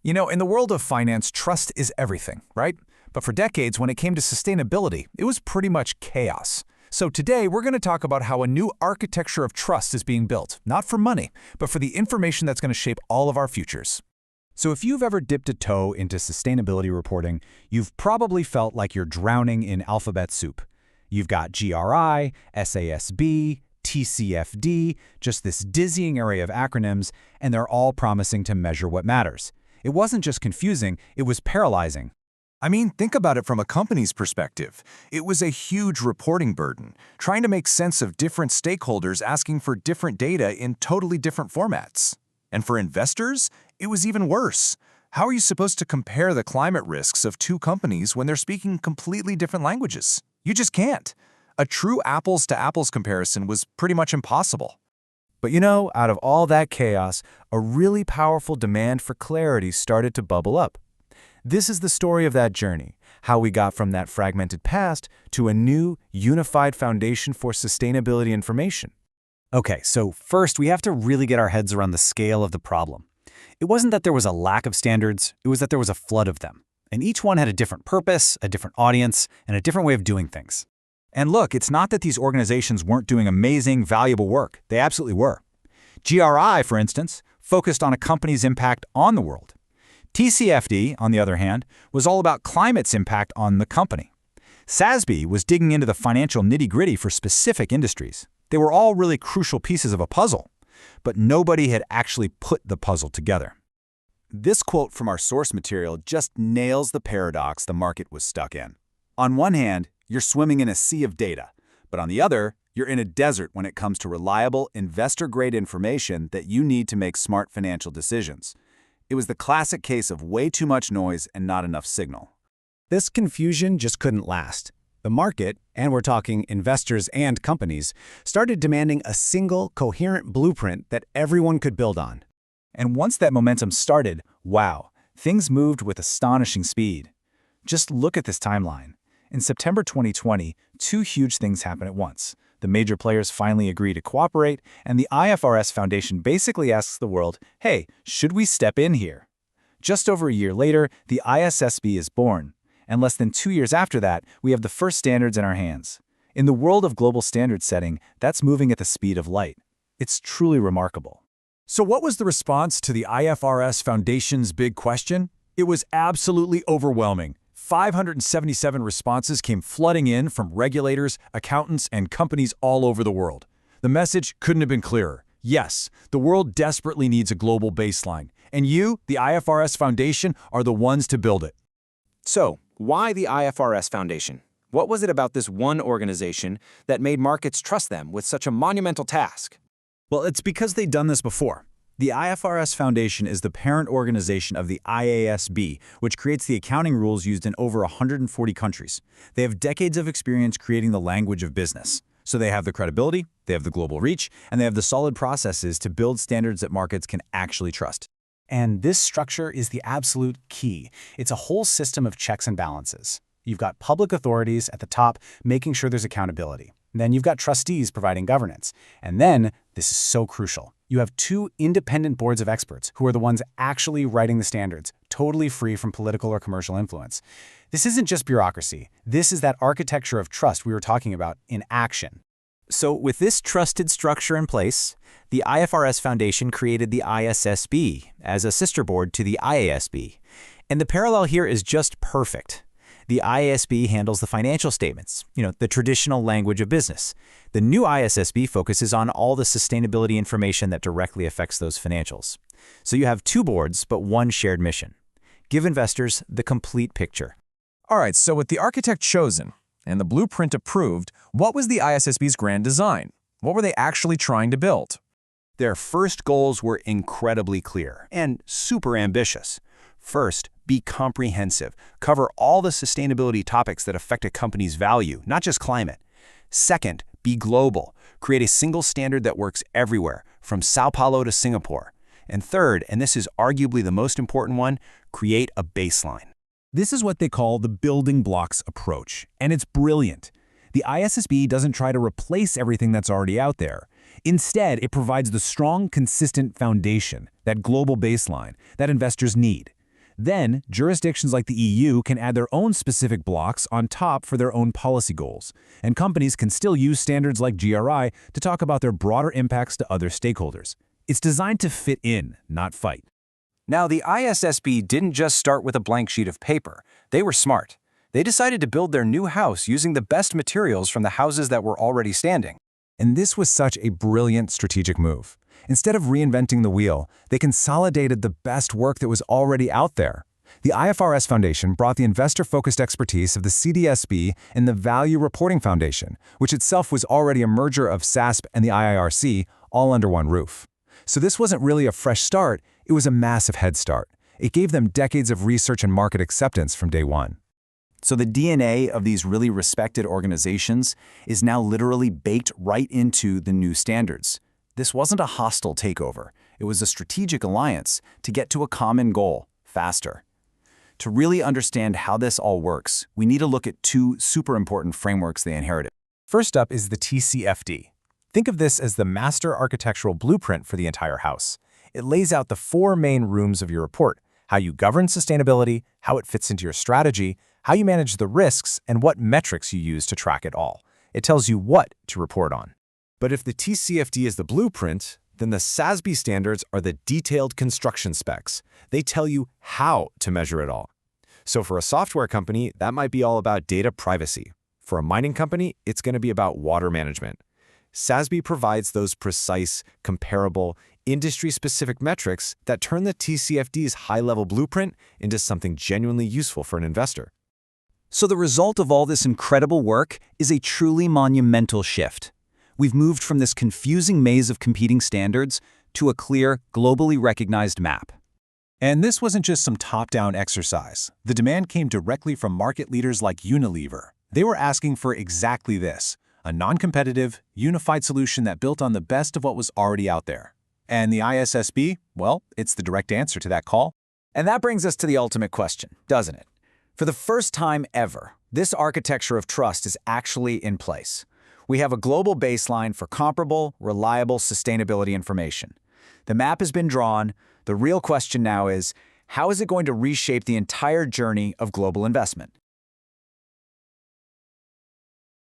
You know, in the world of finance, trust is everything, right? But for decades, when it came to sustainability, it was pretty much chaos. So today, we're going to talk about how a new architecture of trust is being built, not for money, but for the information that's going to shape all of our futures. So if you've ever dipped a toe into sustainability reporting, you've probably felt like you're drowning in alphabet soup. You've got GRI, SASB, TCFD, just this dizzying array of acronyms, and they're all promising to measure what matters. It wasn't just confusing, it was paralyzing. I mean, think about it from a company's perspective. It was a huge reporting burden, trying to make sense of different stakeholders asking for different data in totally different formats. And for investors, it was even worse. How are you supposed to compare the climate risks of two companies when they're speaking completely different languages? You just can't. A true apples-to-apples comparison was pretty much impossible. But you know, out of all that chaos, a really powerful demand for clarity started to bubble up. This is the story of that journey, how we got from that fragmented past to a new, unified foundation for sustainability information. Okay, so first we have to really get our heads around the scale of the problem. It wasn't that there was a lack of standards, it was that there was a flood of them. And each one had a different purpose, a different audience, and a different way of doing things. And look, it's not that these organizations weren't doing amazing, valuable work. They absolutely were. GRI, for instance, focused on a company's impact on the world. TCFD, on the other hand, was all about climate's impact on the company. SASB was digging into the financial nitty-gritty for specific industries. They were all really crucial pieces of a puzzle, but nobody had actually put the puzzle together. This quote from our source material just nails the paradox the market was stuck in. On one hand, you're swimming in a sea of data, but on the other, you're in a desert when it comes to reliable, investor-grade information that you need to make smart financial decisions. It was the classic case of way too much noise and not enough signal. This confusion just couldn't last. The market, and we're talking investors and companies, started demanding a single, coherent blueprint that everyone could build on. And once that momentum started, wow, things moved with astonishing speed. Just look at this timeline. In September 2020, two huge things happened at once. The major players finally agree to cooperate, and the IFRS Foundation basically asks the world, hey, should we step in here? Just over a year later, the ISSB is born, and less than 2 years after that, we have the first standards in our hands. In the world of global standard setting, that's moving at the speed of light. It's truly remarkable. So what was the response to the IFRS Foundation's big question? It was absolutely overwhelming. 577 responses came flooding in from regulators, accountants, and companies all over the world. The message couldn't have been clearer. Yes, the world desperately needs a global baseline, and you, the IFRS Foundation, are the ones to build it. So, why the IFRS Foundation? What was it about this one organization that made markets trust them with such a monumental task? Well, it's because they've done this before. The IFRS Foundation is the parent organization of the IASB, which creates the accounting rules used in over 140 countries. They have decades of experience creating the language of business. So they have the credibility, they have the global reach, and they have the solid processes to build standards that markets can actually trust. And this structure is the absolute key. It's a whole system of checks and balances. You've got public authorities at the top making sure there's accountability. Then you've got trustees providing governance. And then, this is so crucial, you have two independent boards of experts who are the ones actually writing the standards, totally free from political or commercial influence. This isn't just bureaucracy. This is that architecture of trust we were talking about in action. So with this trusted structure in place, the IFRS Foundation created the ISSB as a sister board to the IASB. And the parallel here is just perfect. The IASB handles the financial statements, the traditional language of business. The new ISSB focuses on all the sustainability information that directly affects those financials. So you have two boards, but one shared mission. Give investors the complete picture. All right, so with the architect chosen and the blueprint approved, what was the ISSB's grand design? What were they actually trying to build? Their first goals were incredibly clear and super ambitious. First, be comprehensive. Cover all the sustainability topics that affect a company's value, not just climate. Second, be global. Create a single standard that works everywhere, from Sao Paulo to Singapore. And third, and this is arguably the most important one, create a baseline. This is what they call the building blocks approach, and it's brilliant. The ISSB doesn't try to replace everything that's already out there. Instead, it provides the strong, consistent foundation, that global baseline, that investors need. Then, jurisdictions like the EU can add their own specific blocks on top for their own policy goals, and companies can still use standards like GRI to talk about their broader impacts to other stakeholders. It's designed to fit in, not fight. Now, the ISSB didn't just start with a blank sheet of paper. They were smart. They decided to build their new house using the best materials from the houses that were already standing. And this was such a brilliant strategic move. Instead of reinventing the wheel, they consolidated the best work that was already out there. The IFRS Foundation brought the investor-focused expertise of the CDSB and the Value Reporting Foundation, which itself was already a merger of SASB and the IIRC, all under one roof. So this wasn't really a fresh start, it was a massive head start. It gave them decades of research and market acceptance from day one. So the DNA of these really respected organizations is now literally baked right into the new standards. This wasn't a hostile takeover. It was a strategic alliance to get to a common goal faster. To really understand how this all works, we need to look at two super important frameworks they inherited. First up is the TCFD. Think of this as the master architectural blueprint for the entire house. It lays out the 4 main rooms of your report: how you govern sustainability, how it fits into your strategy, how you manage the risks, and what metrics you use to track it all. It tells you what to report on. But if the TCFD is the blueprint, then the SASB standards are the detailed construction specs. They tell you how to measure it all. So for a software company, that might be all about data privacy. For a mining company, it's going to be about water management. SASB provides those precise, comparable, industry-specific metrics that turn the TCFD's high-level blueprint into something genuinely useful for an investor. So the result of all this incredible work is a truly monumental shift. We've moved from this confusing maze of competing standards to a clear, globally recognized map. And this wasn't just some top-down exercise. The demand came directly from market leaders like Unilever. They were asking for exactly this: a non-competitive, unified solution that built on the best of what was already out there. And the ISSB, well, it's the direct answer to that call. And that brings us to the ultimate question, doesn't it? For the first time ever, this architecture of trust is actually in place. We have a global baseline for comparable, reliable sustainability information. The map has been drawn. The real question now is, how is it going to reshape the entire journey of global investment?